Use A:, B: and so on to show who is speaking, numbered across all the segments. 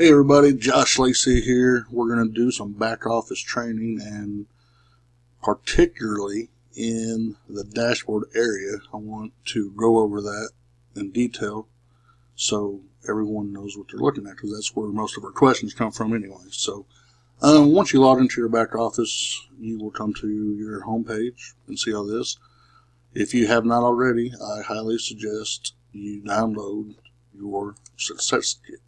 A: Hey everybody, Josh Lacey here. We're going to do some back office training, and particularly in the dashboard area, I want to go over that in detail so everyone knows what they're looking at, because that's where most of our questions come from anyway. So once you log into your back office, you will come to your home page and see all this. If you have not already, I highly suggest you download your success kit.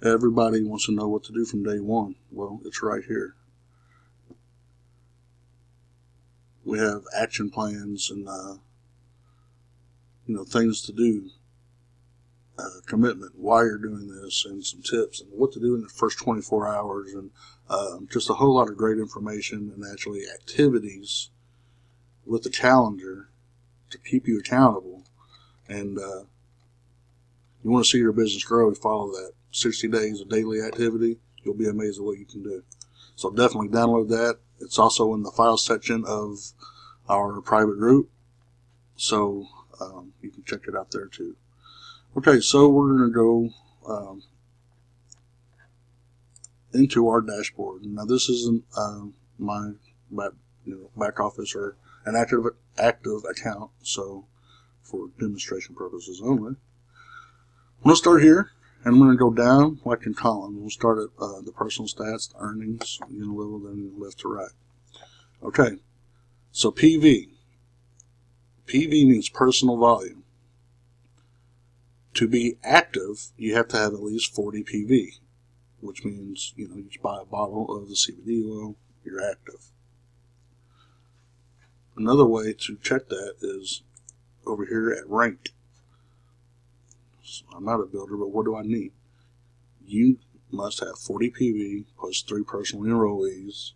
A: Everybody wants to know what to do from day one. Well, it's right here. We have action plans and things to do, commitment, why you're doing this, and some tips and what to do in the first 24 hours, and just a whole lot of great information and actually activities with the calendar to keep you accountable. And you want to see your business grow, you follow that. 60 days of daily activity, you'll be amazed at what you can do. So definitely download that. It's also in the file section of our private group, so you can check it out there too. Okay, so we're going to go into our dashboard. Now this isn't my back office or an active account, so for demonstration purposes only. I'm going to start here. And we're going to go down like in columns. We'll start at the personal stats, the earnings, level, then left to right. Okay, so PV. PV means personal volume. To be active, you have to have at least 40 PV, which means, you just buy a bottle of the CBD oil, you're active. Another way to check that is over here at rank. So I'm not a builder, but what do I need? You must have 40 PV plus 3 personal enrollees,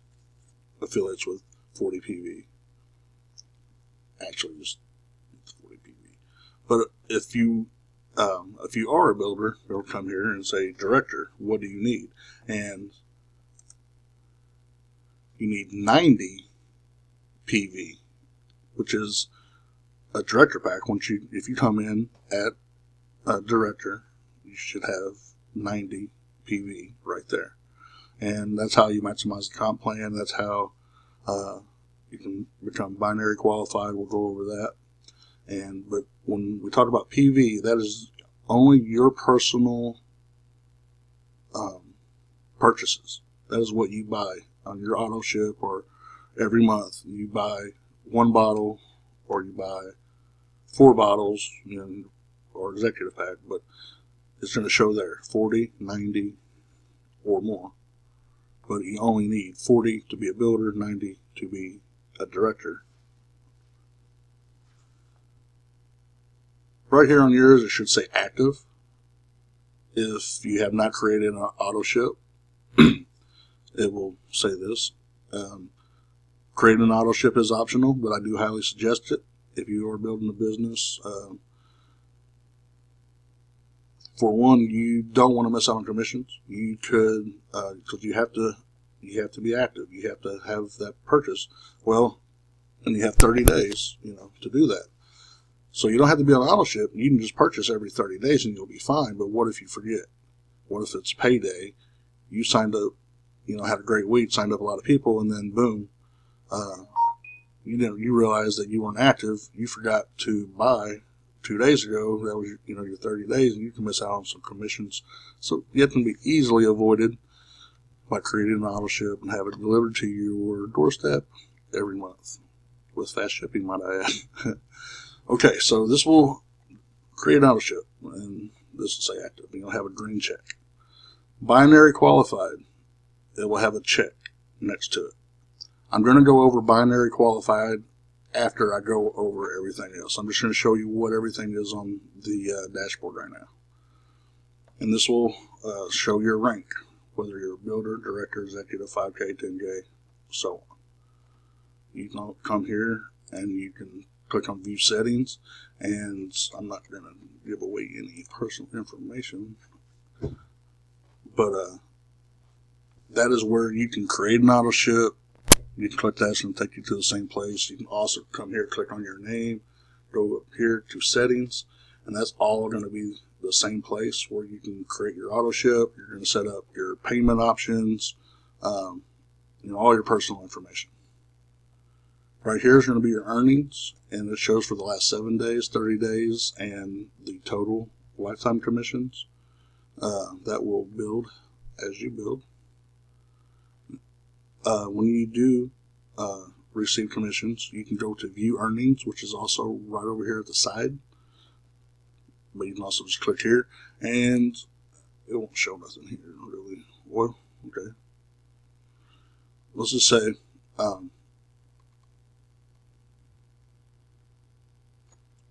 A: affiliates with 40 PV. Actually, just 40 PV. But if you are a builder, they'll come here and say, director, what do you need? And you need 90 PV, which is a director pack. If you come in at director, you should have 90 PV right there, and that's how you maximize the comp plan. That's how you can become binary qualified. We'll go over that. But when we talk about PV, that is only your personal purchases. That is what you buy on your auto ship, or every month you buy 1 bottle, or you buy 4 bottles, or executive pack, but it's going to show there 40, 90, or more. But you only need 40 to be a builder, 90 to be a director. Right here on yours, it should say active. If you have not created an auto ship, it will say this. Creating an auto ship is optional, but I do highly suggest it if you are building a business. For one, you don't want to miss out on commissions. You could, because you have to be active. You have to have that purchase. Well, and you have 30 days, to do that. So you don't have to be on auto ship. You can just purchase every 30 days and you'll be fine. But what if you forget? What if it's payday? You signed up, had a great week, signed up a lot of people, and then boom, you realize that you weren't active. You forgot to buy 2 days ago. That was your 30 days, and you can miss out on some commissions. So it can be easily avoided by creating an auto ship and have it delivered to your doorstep every month with fast shipping, might I add. Okay, so this will create an auto ship, and this will say active. You'll have a green check. Binary qualified, it will have a check next to it. I'm going to go over binary qualified after I go over everything else. I'm just going to show you what everything is on the dashboard right now. And this will show your rank, whether you're a builder, director, executive, 5K, 10K, so on. You can come here and you can click on view settings, and I'm not going to give away any personal information, but that is where you can create an auto ship. You can click that, it's going to take you to the same place. You can also come here, click on your name, go up here to settings, and that's all going to be the same place where you can create your auto ship. You're going to set up your payment options, all your personal information. Right here is going to be your earnings, and it shows for the last 7 days, 30 days, and the total lifetime commissions. That will build as you build. When you do receive commissions, you can go to view earnings, which is also right over here at the side. But you can also just click here, and it won't show nothing here really. Well, okay. Let's just say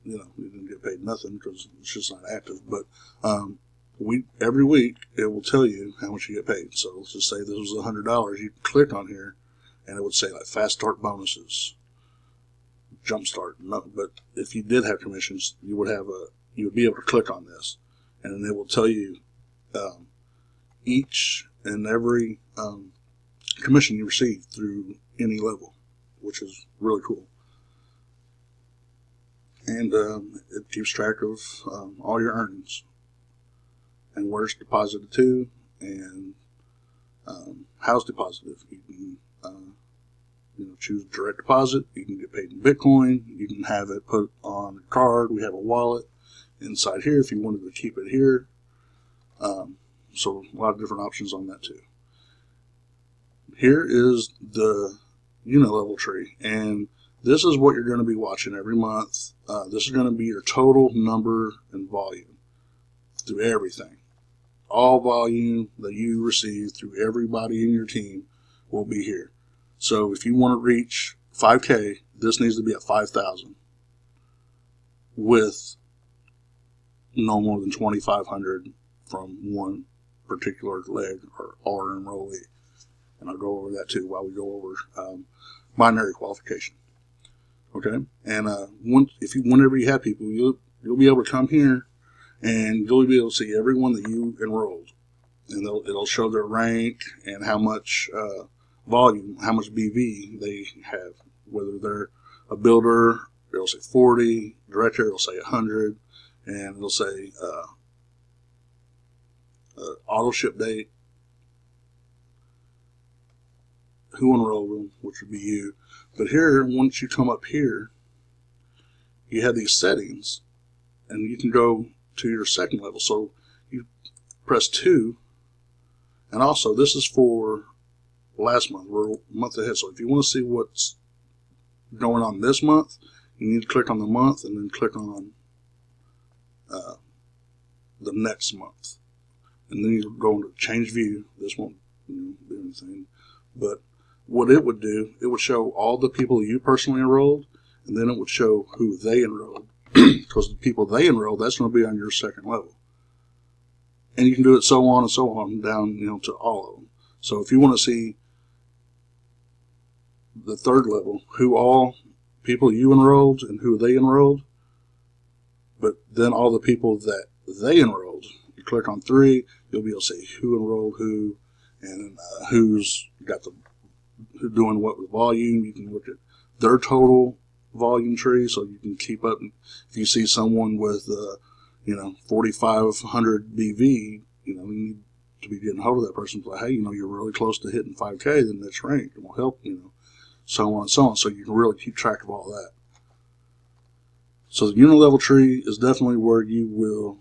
A: you didn't get paid nothing because it's just not active. But every week it will tell you how much you get paid. So let's just say this was $100. You can click on here, and it would say like fast start bonuses, jump start. No, but if you did have commissions, you would be able to click on this, and then it will tell you each and every commission you receive through any level, which is really cool. And it keeps track of all your earnings and where it's deposited to, and how it's deposited. You can choose direct deposit. You can get paid in Bitcoin. You can have it put on a card. We have a wallet inside here if you wanted to keep it here. So a lot of different options on that too. Here is the level tree, and this is what you're going to be watching every month. This is going to be your total number and volume through everything. All volume that you receive through everybody in your team will be here. So if you want to reach 5K, this needs to be at 5,000 with no more than 2,500 from one particular leg or enrollee. And I'll go over that too while we go over binary qualification. Okay, and whenever you have people, you'll be able to come here, and you'll be able to see everyone that you enrolled, and it'll show their rank and how much volume, how much BV they have. Whether they're a builder, it'll say 40. Director, it'll say 100, and it'll say auto ship date, who enrolled them, which would be you. But here, once you come up here, you have these settings, and you can go to your second level. So you press 2, and also this is for last month. We're a month ahead. So if you want to see what's going on this month, you need to click on the month and then click on the next month. And then you go into change view. This won't do anything, but what it would do, it would show all the people you personally enrolled, and then it would show who they enrolled. Because the people they enrolled, that's going to be on your second level. And you can do it so on and so on down, to all of them. So if you want to see the third level, who all people you enrolled and who they enrolled, but then all the people that they enrolled, you click on 3, you'll be able to see who enrolled who, and who's got who's doing what with volume. You can look at their total volume tree, so you can keep up. If you see someone with 4,500 BV, you need to be getting hold of that person. Like, hey, you're really close to hitting 5K, then that's ranked, and will help, so on and so on. So you can really keep track of all that. So the unilevel tree is definitely where you will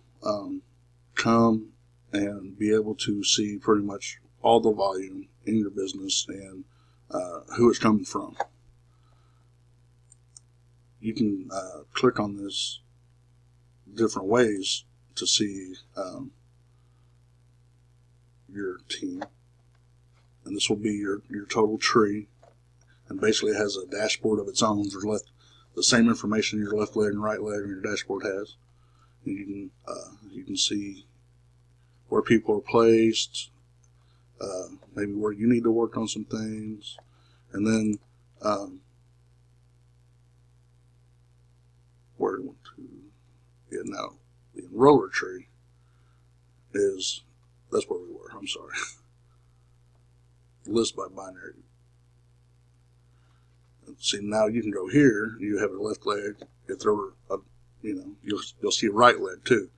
A: come and be able to see pretty much all the volume in your business and who it's coming from. You can click on this different ways to see your team, and this will be your total tree, and basically it has a dashboard of its own. There's the same information your left leg and right leg on your dashboard has, and you can see where people are placed, maybe where you need to work on some things, and then where we want to get now. The enroller tree that's where we were. I'm sorry. List by binary. See, now you can go here. You have a left leg. If there were you'll see a right leg too.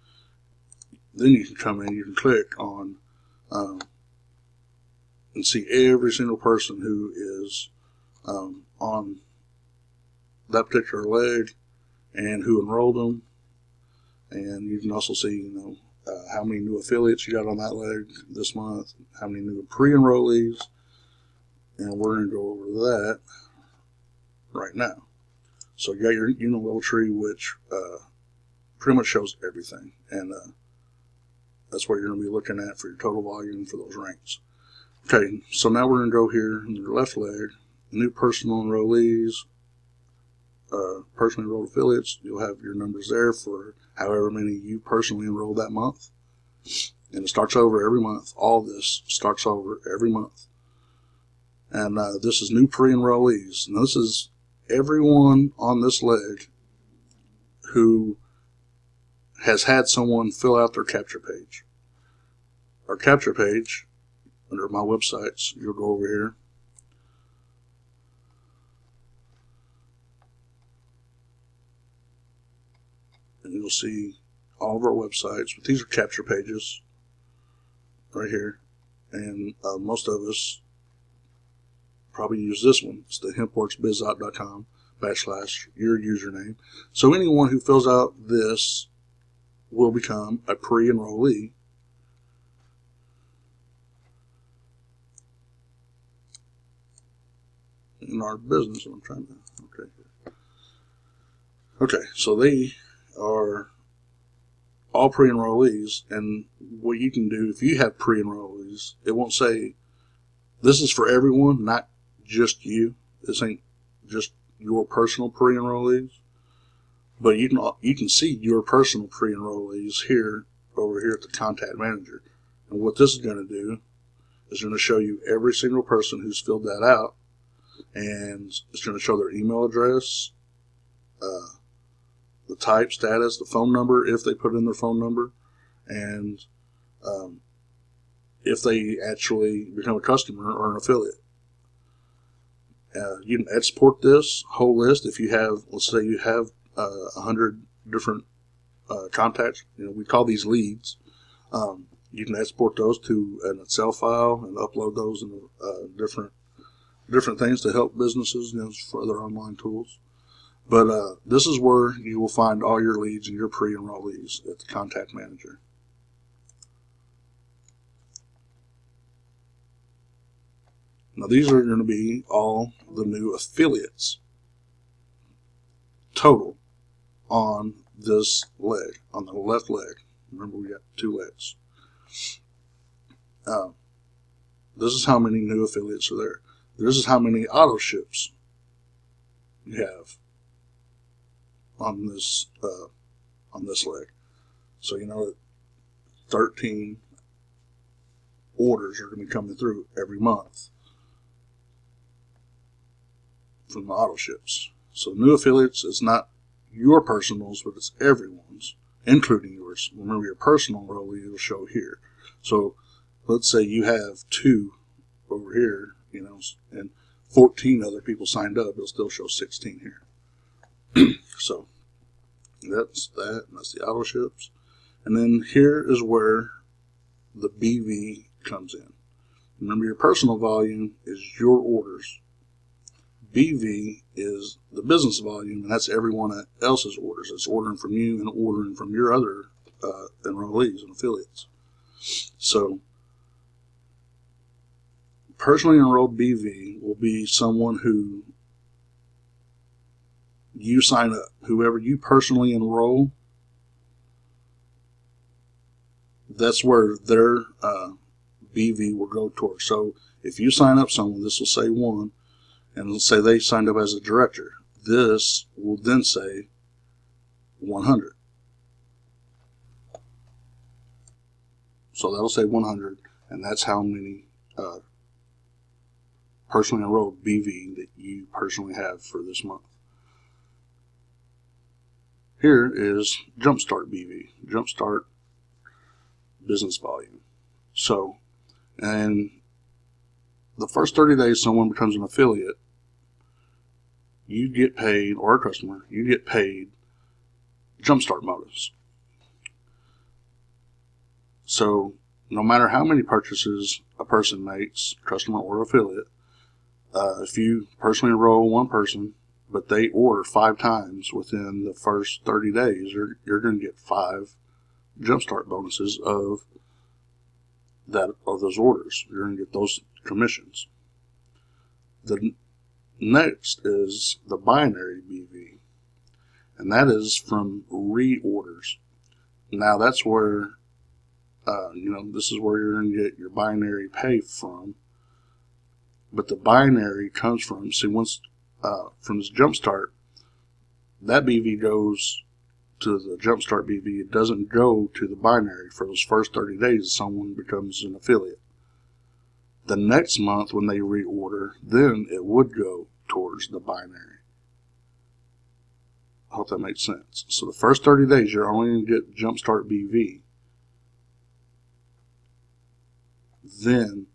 A: Then you can come in, you can click on and see every single person who is on that particular leg and who enrolled them. And you can also see, how many new affiliates you got on that leg this month, how many new pre-enrollees, and we're going to go over that right now. So you got your level tree, which pretty much shows everything, and that's what you're going to be looking at for your total volume for those ranks. Okay, so now we're going to go here in your left leg, new personal enrollees, personally enrolled affiliates. You'll have your numbers there for however many you personally enrolled that month. And it starts over every month. All this starts over every month. And this is new pre-enrollees. Now this is everyone on this leg who has had someone fill out their capture page. Our capture page, under my websites, you'll go over here. And you'll see all of our websites, but these are capture pages right here, and most of us probably use this one. It's the hempworxbizopt.com/your username. So anyone who fills out this will become a pre-enrollee. In our business. I'm trying to, okay, so they are all pre-enrollees, and what you can do if you have pre-enrollees, it won't say this is for everyone, not just you. This ain't just your personal pre-enrollees, but you can see your personal pre-enrollees here over here at the contact manager. And what this is going to do is going to show you every single person who's filled that out, and it's going to show their email address, the type, status, the phone number if they put in their phone number, and if they actually become a customer or an affiliate. You can export this whole list if you have, let's say you have 100 different contacts. We call these leads. You can export those to an Excel file and upload those in different things to help businesses, for other online tools. But this is where you will find all your leads and your pre-enrollees at the contact manager. Now these are going to be all the new affiliates total on this leg, on the left leg. Remember, we got two legs. This is how many new affiliates are there. This is how many auto ships you have on this leg. So 13 orders are going to be coming through every month from the auto ships. So new affiliates is not your personals, but it's everyone's, including yours. Remember, your personal enrollee will show here. So let's say you have 2 over here, and 14 other people signed up, it'll still show 16 here. So that's that, and that's the auto ships. And then here is where the BV comes in. Remember, your personal volume is your orders. BV is the business volume, and that's everyone else's orders. It's ordering from you and ordering from your other enrollees and affiliates. So personally enrolled BV will be someone who you sign up. Whoever you personally enroll, that's where their BV will go towards. So if you sign up someone, this will say 1, and let's say they signed up as a director. This will then say 100. So that'll say 100, and that's how many personally enrolled BV that you personally have for this month. Here is Jumpstart BV, Jumpstart business volume. So, and the first 30 days someone becomes an affiliate, you get paid, or a customer, you get paid Jumpstart bonus. So no matter how many purchases a person makes, customer or affiliate, if you personally enroll one person, but they order 5 times within the first 30 days, you're going to get 5 jumpstart bonuses of those orders. You're going to get those commissions. The next is the binary BV, and that is from reorders. Now that's where this is where you're going to get your binary pay from. But the binary comes from, from this jumpstart, that BV goes to the jumpstart BV. It doesn't go to the binary for those first 30 days someone becomes an affiliate. The next month when they reorder, then it would go towards the binary. I hope that makes sense. So the first 30 days you're only going to get jumpstart BV. Then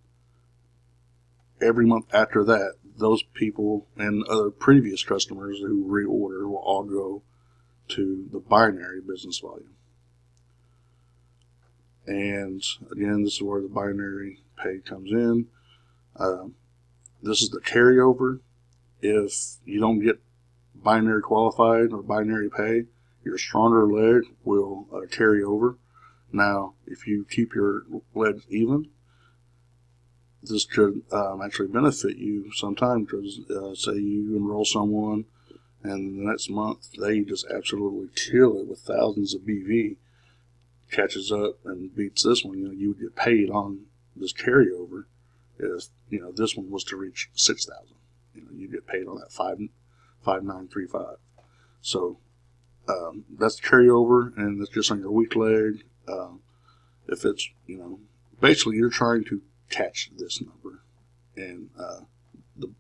A: every month after that, those people and other previous customers who reorder will all go to the binary business volume. And again, this is where the binary pay comes in. This is the carryover. If you don't get binary qualified or binary pay, your stronger leg will carry over. Now, if you keep your legs even, this could actually benefit you sometime, because say you enroll someone and the next month they just absolutely kill it with thousands of BV, catches up and beats this one, you would get paid on this carryover. If this one was to reach 6,000, you get paid on that 5,935. So that's the carryover, and that's just on your weak leg. If it's basically you're trying to catch this number and the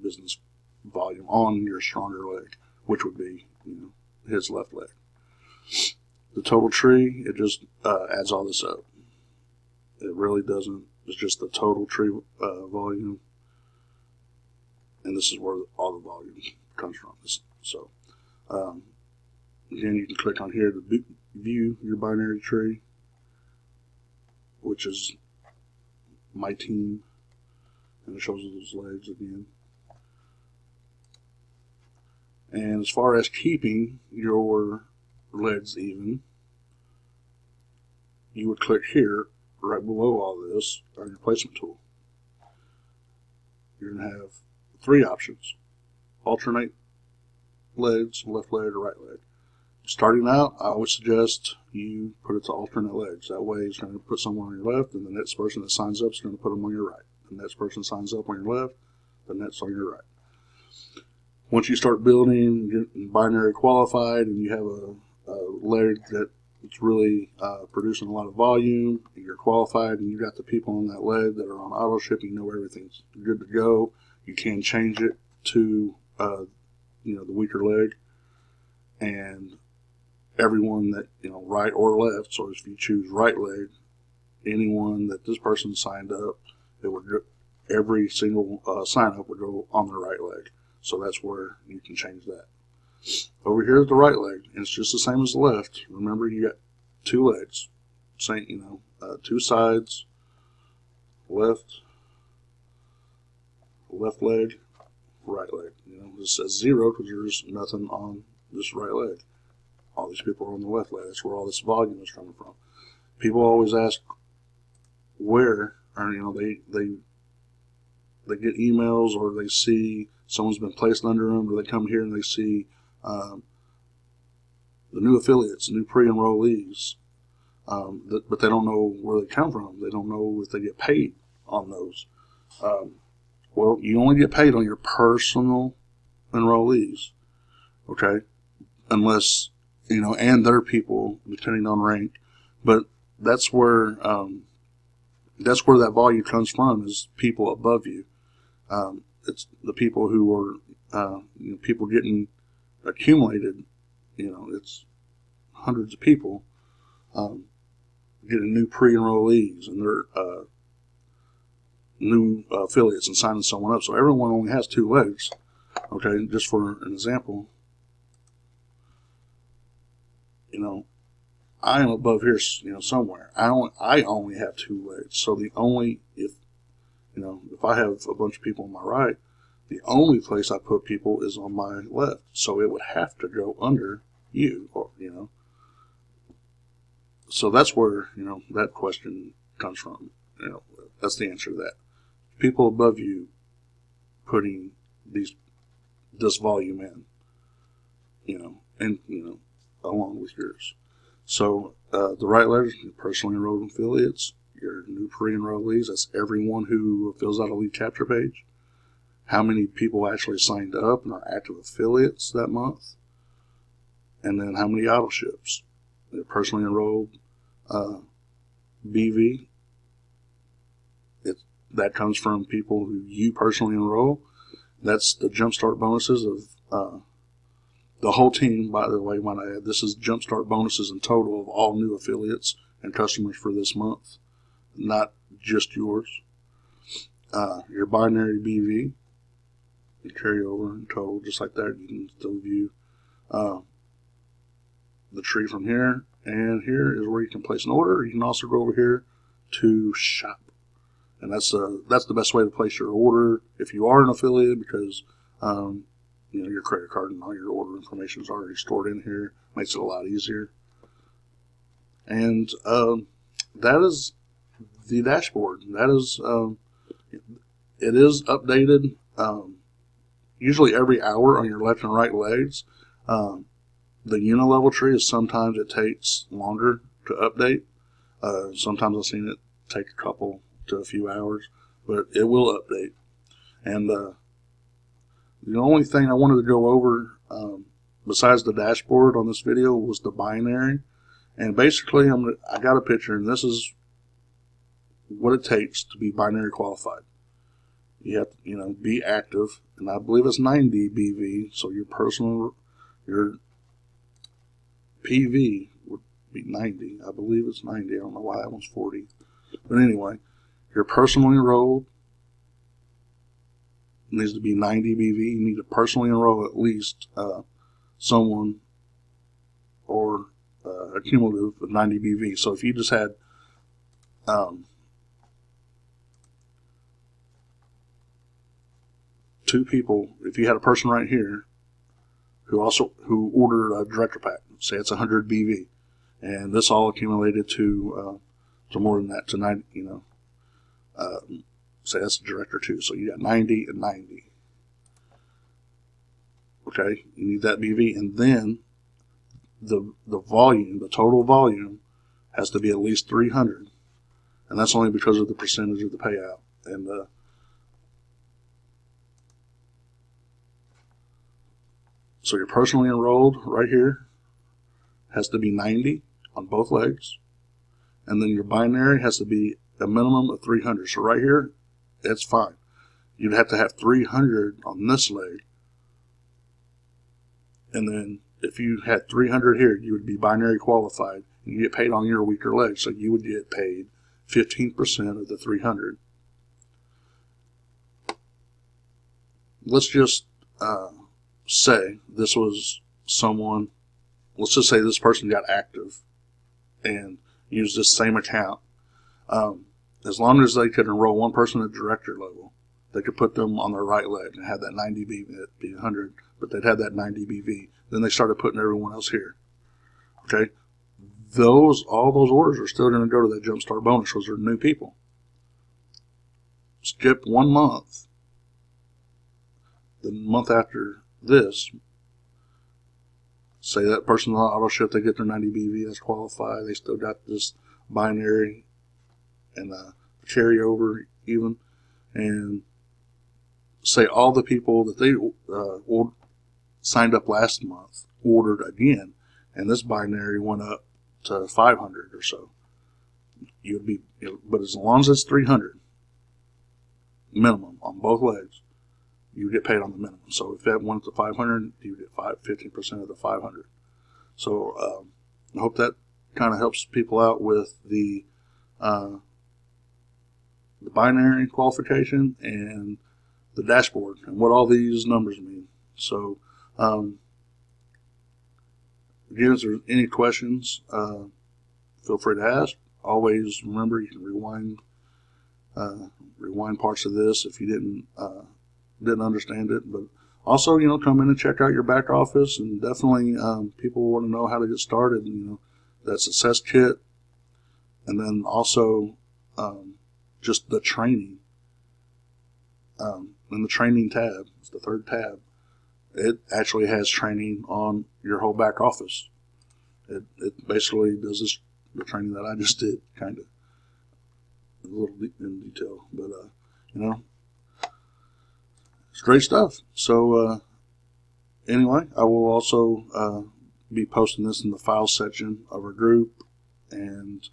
A: business volume on your stronger leg, which would be his left leg. The total tree, it just adds all this up. It really doesn't. It's just the total tree volume, and this is where all the volume comes from. So again, you can click on here to view your binary tree, which is my team, and it shows those legs again. And as far as keeping your legs even, you would click here right below all this on your placement tool. You're going to have 3 options: alternate legs, left leg or right leg. Starting out, I would suggest you put it to alternate legs. That way it's going to put someone on your left, and the next person that signs up is going to put them on your right. The next person signs up on your left, the next on your right. Once you start building, getting binary qualified, and you have a leg that's really producing a lot of volume, and you're qualified, and you got the people on that leg that are on auto ship, you know everything's good to go. You can change it to the weaker leg, and everyone that right or left. So if you choose right leg, anyone that this person signed up, it would every single sign up would go on the right leg. So that's where you can change that. Over here is the right leg, and it's just the same as the left. Remember, you got 2 legs, same 2 sides, left leg, right leg. It says 0 because there's nothing on this right leg. All these people are on the left leg. That's where all this volume is coming from. People always ask where, or they get emails, or they see someone's been placed under them, or they come here and they see the new affiliates, new pre-enrollees, but they don't know where they come from. They don't know if they get paid on those. Well, you only get paid on your personal enrollees, okay? Unless and their people, depending on rank. But that's where that volume comes from, is people above you. It's the people who are people getting accumulated. It's hundreds of people getting new pre-enrollees, and they're new affiliates and signing someone up. So everyone only has 2 legs. Okay, just for an example, I am above here, somewhere. I only have two legs. So if I have a bunch of people on my right, the only place I put people is on my left. So it would have to go under you, So that's where, that question comes from. That's the answer to that. People above you putting this volume in, and, along with yours. So the right letters, your personally enrolled affiliates, your new pre-enrollees, that's everyone who fills out a lead capture page. How many people actually signed up and are active affiliates that month. And then how many auto ships. The personally enrolled BV, that comes from people who you personally enroll. That's the jumpstart bonuses of the whole team, by the way, might I add. This is jumpstart bonuses in total of all new affiliates and customers for this month, not just yours. Your binary BV, you carry over in total, just like that. You can still view the tree from here, and here is where you can place an order. You can also go over here to shop, and that's the best way to place your order if you are an affiliate, because your credit card and all your order information is already stored in here. Makes it a lot easier. And that is the dashboard. That is it is updated usually every hour on your left and right legs. The unilevel tree is sometimes it takes longer to update. Sometimes I've seen it take a couple to a few hours, but it will update. And the only thing I wanted to go over besides the dashboard on this video was the binary. And basically, I got a picture, and this is what it takes to be binary qualified. You have to, be active, and I believe it's 90 BV. So your PV would be 90. I believe it's 90. I don't know why that one's 40. But anyway, you're personally enrolled. It needs to be 90 BV. You need to personally enroll at least someone or a cumulative of 90 BV. So if you just had two people, if you had a person right here who ordered a director pack, say it's 100 BV, and this all accumulated to more than that, to 90, say that's a director too, so you got 90 and 90. Okay, you need that BV, and then the volume, the total volume, has to be at least 300, and that's only because of the percentage of the payout. And so you're personally enrolled right here has to be 90 on both legs, and then your binary has to be a minimum of 300. So right here, it's fine. You'd have to have 300 on this leg, and then if you had 300 here, you would be binary qualified, and you get paid on your weaker leg, so you would get paid 15% of the 300. Let's just say this was someone, let's just say this person got active and used this same account. As long as they could enroll one person at director level, they could put them on their right leg and have that 90 BV, it'd be 100, but they'd have that 90 BV. Then they started putting everyone else here. Okay, all those orders are still going to go to that jumpstart bonus because they're new people. Skip 1 month. The month after this, say that person's on auto ship, they get their 90 BV, that's qualified. They still got this binary and carryover even, and say all the people that they signed up last month ordered again, and this binary went up to 500 or so. You would be, but as long as it's 300 minimum on both legs, you get paid on the minimum. So if that went to 500, you get 15% of the 500. So I hope that kind of helps people out with the binary qualification and the dashboard and what all these numbers mean. So again, if there's any questions, feel free to ask. Always remember, you can rewind parts of this if you didn't understand it. But also, come in and check out your back office, and definitely people want to know how to get started. That success kit, and then also just the training. In the training tab, it's the third tab. It actually has training on your whole back office. It basically does the training that I just did, kind of a little in detail, but it's great stuff. So anyway, I will also be posting this in the files section of our group, and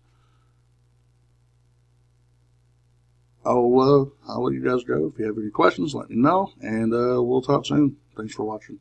A: I'll let you guys go. If you have any questions, let me know, and we'll talk soon. Thanks for watching.